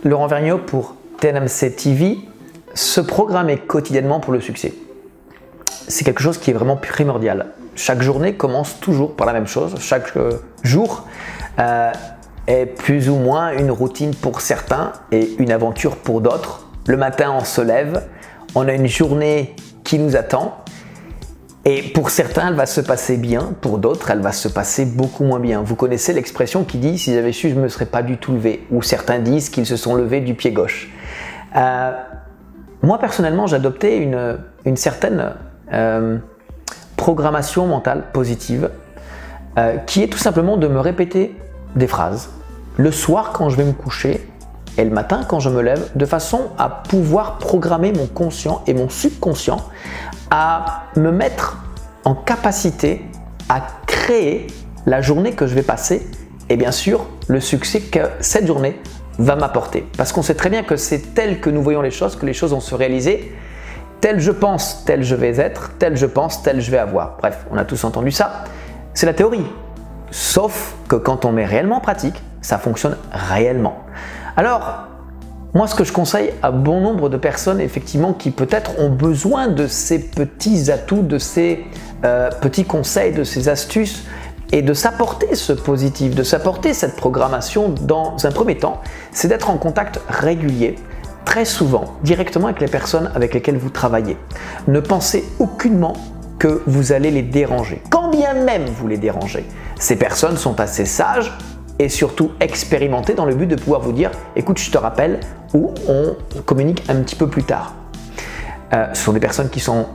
Laurent Vergniaud pour TNMC TV. Se programmer quotidiennement pour le succès, c'est quelque chose qui est vraiment primordial. Chaque journée commence toujours par la même chose. Chaque jour est plus ou moins une routine pour certains et une aventure pour d'autres. Le matin, on se lève, on a une journée qui nous attend. Et pour certains, elle va se passer bien, pour d'autres, elle va se passer beaucoup moins bien. Vous connaissez l'expression qui dit « si j'avais su, je ne me serais pas du tout levé » ou certains disent qu'ils se sont levés du pied gauche. Moi, personnellement, j'ai adopté une certaine programmation mentale positive qui est tout simplement de me répéter des phrases le soir quand je vais me coucher et le matin quand je me lève, de façon à pouvoir programmer mon conscient et mon subconscient à me mettre en capacité à créer la journée que je vais passer et bien sûr le succès que cette journée va m'apporter. Parce qu'on sait très bien que c'est tel que nous voyons les choses que les choses vont se réaliser. Tel je pense, tel je vais être, tel je pense, tel je vais avoir. Bref, on a tous entendu ça. C'est la théorie. Sauf que quand on met réellement en pratique, ça fonctionne réellement. Alors, moi, ce que je conseille à bon nombre de personnes, effectivement, qui peut-être ont besoin de ces petits atouts, de ces petits conseils, de ces astuces, et de s'apporter ce positif, de s'apporter cette programmation dans un premier temps, c'est d'être en contact régulier, très souvent, directement avec les personnes avec lesquelles vous travaillez. Ne pensez aucunement que vous allez les déranger, quand bien même vous les dérangez. Ces personnes sont assez sages et surtout expérimentées dans le but de pouvoir vous dire « écoute, je te rappelle » ou on communique un petit peu plus tard. Ce sont des personnes qui sont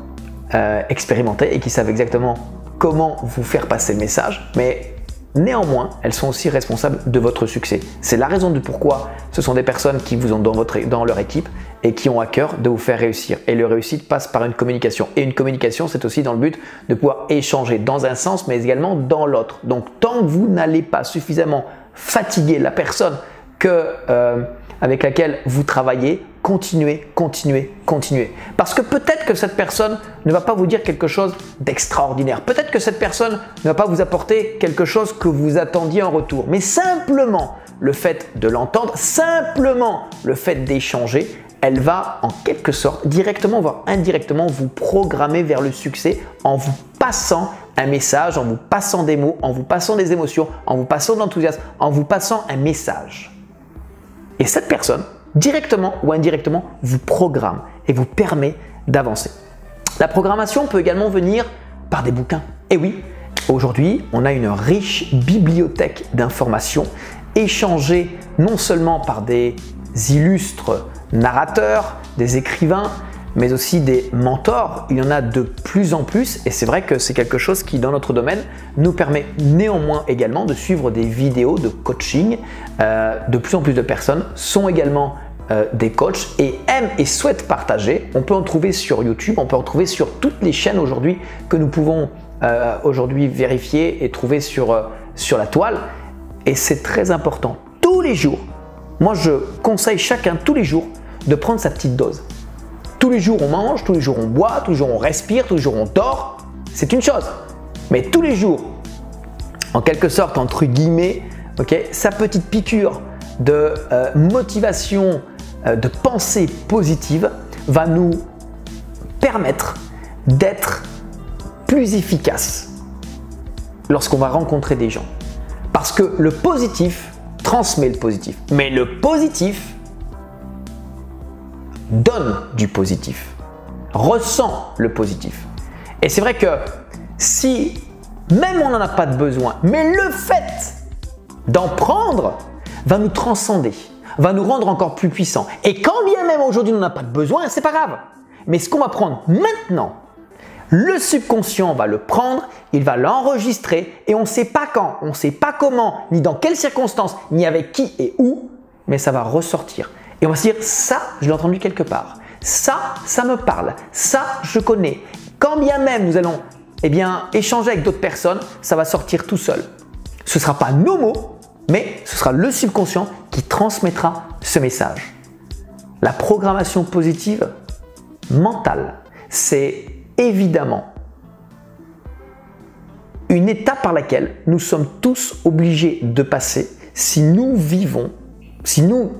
expérimentées et qui savent exactement comment vous faire passer le message, mais néanmoins, elles sont aussi responsables de votre succès. C'est la raison de pourquoi ce sont des personnes qui vous ont dans leur équipe et qui ont à cœur de vous faire réussir. Et le réussite passe par une communication. Et une communication, c'est aussi dans le but de pouvoir échanger dans un sens, mais également dans l'autre. Donc, tant que vous n'allez pas suffisamment fatiguer la personne avec laquelle vous travaillez, continuez. Parce que peut-être que cette personne ne va pas vous dire quelque chose d'extraordinaire. Peut-être que cette personne ne va pas vous apporter quelque chose que vous attendiez en retour. Mais simplement le fait de l'entendre, simplement le fait d'échanger, elle va en quelque sorte, directement voire indirectement, vous programmer vers le succès en vous passant un message, en vous passant des mots, en vous passant des émotions, en vous passant de l'enthousiasme, en vous passant un message. Et cette personne, directement ou indirectement, vous programme et vous permet d'avancer. La programmation peut également venir par des bouquins. Et oui, aujourd'hui, on a une riche bibliothèque d'informations échangées non seulement par des illustres narrateurs, des écrivains, mais aussi des mentors. Il y en a de plus en plus et c'est vrai que c'est quelque chose qui, dans notre domaine, nous permet néanmoins également de suivre des vidéos de coaching. De plus en plus de personnes sont également des coachs et aiment et souhaitent partager. On peut en trouver sur YouTube, on peut en trouver sur toutes les chaînes aujourd'hui que nous pouvons aujourd'hui vérifier et trouver sur la toile. Et c'est très important. Tous les jours, moi je conseille chacun tous les jours de prendre sa petite dose. Tous les jours on mange, tous les jours on boit, tous les jours on respire, tous les jours on dort. C'est une chose. Mais tous les jours, en quelque sorte, entre guillemets, sa petite piqûre de motivation, de pensée positive va nous permettre d'être plus efficace lorsqu'on va rencontrer des gens. Parce que le positif transmet le positif. Mais le positif donne du positif, ressent le positif. Et c'est vrai que si même on n'en a pas de besoin, mais le fait d'en prendre va nous transcender, va nous rendre encore plus puissants. Et quand bien même aujourd'hui on n'en a pas de besoin, c'est pas grave. Mais ce qu'on va prendre maintenant, le subconscient va le prendre, il va l'enregistrer et on ne sait pas quand, on ne sait pas comment, ni dans quelles circonstances, ni avec qui et où, mais ça va ressortir. Et on va se dire, ça, je l'ai entendu quelque part. Ça me parle. Ça, je connais. Quand bien même nous allons échanger avec d'autres personnes, ça va sortir tout seul. Ce ne sera pas nos mots, mais ce sera le subconscient qui transmettra ce message. La programmation positive mentale, c'est évidemment une étape par laquelle nous sommes tous obligés de passer si nous vivons, si nous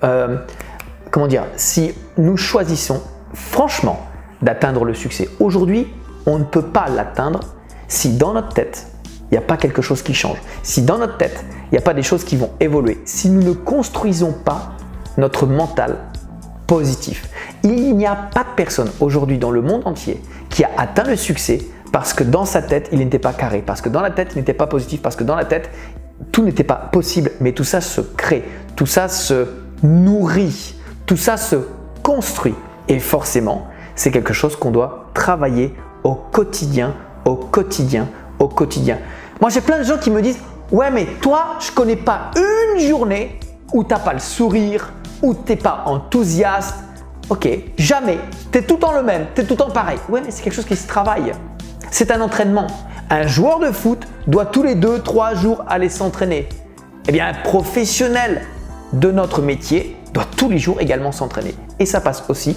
comment dire, si nous choisissons franchement d'atteindre le succès, aujourd'hui, on ne peut pas l'atteindre si dans notre tête, il n'y a pas quelque chose qui change. Si dans notre tête, il n'y a pas des choses qui vont évoluer. Si nous ne construisons pas notre mental positif. Il n'y a pas de personne aujourd'hui dans le monde entier qui a atteint le succès parce que dans sa tête, il n'était pas carré, parce que dans la tête, il n'était pas positif, parce que dans la tête, tout n'était pas possible. Mais tout ça se crée, tout ça se nourrit, tout ça se construit. Et forcément, c'est quelque chose qu'on doit travailler au quotidien, au quotidien, au quotidien. Moi, j'ai plein de gens qui me disent « Ouais, mais toi, je connais pas une journée où tu n'as pas le sourire, où tu n'es pas enthousiaste. » Ok, jamais. Tu es tout le temps le même, tu es tout le temps pareil. Ouais, mais c'est quelque chose qui se travaille. C'est un entraînement. Un joueur de foot doit tous les 2-3 jours aller s'entraîner. Eh bien, un professionnel de notre métier doit tous les jours également s'entraîner. Et ça passe aussi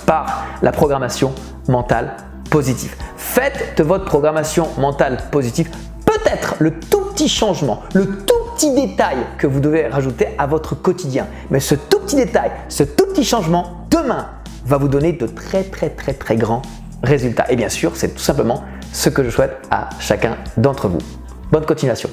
par la programmation mentale positive. Faites de votre programmation mentale positive peut-être le tout petit changement, le tout petit détail que vous devez rajouter à votre quotidien. Mais ce tout petit détail, ce tout petit changement, demain, va vous donner de très grands résultats. Et bien sûr, c'est tout simplement ce que je souhaite à chacun d'entre vous. Bonne continuation.